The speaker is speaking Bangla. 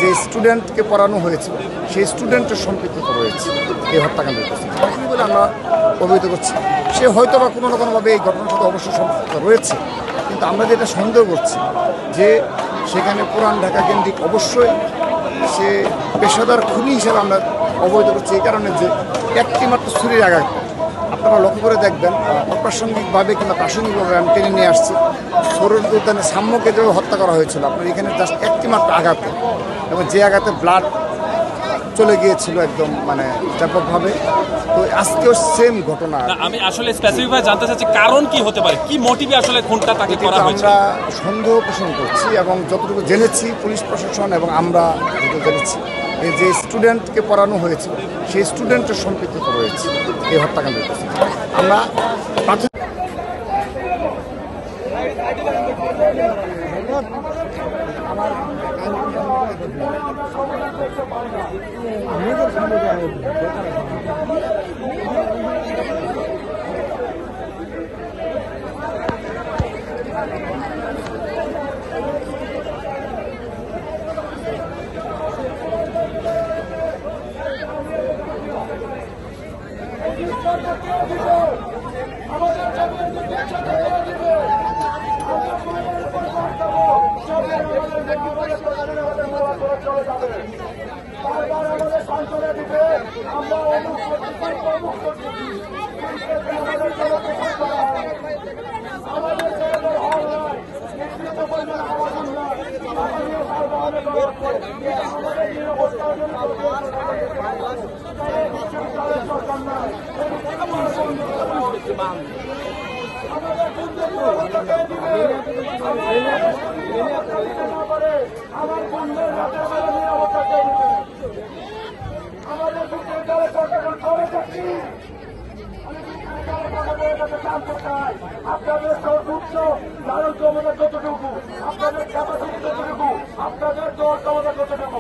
যে স্টুডেন্টকে পড়ানো হয়েছিল সেই স্টুডেন্টের সম্পৃক্ততা রয়েছে এই হত্যাকাণ্ডের পেছনে বলে আমরা অবহিত করছি। সে হয়তো বা কোনো না কোনোভাবে এই ঘটনার সাথে অবশ্যই সম্পৃক্ত রয়েছে, কিন্তু আমরা যেটা সন্দেহ করছি যে সেখানে পুরান ঢাকা কেন্দ্রিক অবশ্যই সে পেশাদার খুনি হিসেবে আমরা অবহিত করছি। এই কারণে যে একটি মাত্র ছুরির আঘাত আপনারা লক্ষ্য করে দেখবেন, অপ্রাসঙ্গিকভাবে কিংবা প্রাসঙ্গিকভাবে আমি টেনে নিয়ে আসছি। সরুর উদ্যানে সাম্যকে যেভাবে হত্যা করা হয়েছিল, আপনার এখানে জাস্ট একটি মাত্র আঘাতে, এবং যে আঘাতে ব্লাড চলে গিয়েছিল একদম মানে ব্যাপকভাবে। তো আজকেও সেম ঘটনা। আমি আসলে স্পেসিফিকভাবে জানতে চাচ্ছি কারণ কি হতে পারে, কি মোটিভে আসলে খুনটা তাকে করা হয়েছে আমরা সন্দেহ পোষণ করছি, এবং যতটুকু জেনেছি পুলিশ প্রশাসন এবং আমরা যতটুকু জেনেছি এই যে স্টুডেন্টকে পড়ানো হয়েছিল সেই স্টুডেন্টের সম্পৃক্ততা রয়েছে এই হত্যাকাণ্ডের পেছনে। আমরা আপনাদের সর্বোচ্চ লালন ক্ষমতা কতটুকু, আপনাদের ক্যাপাসিটি কতটুকু, আপনাদের দল ক্ষমতা কতটুকু।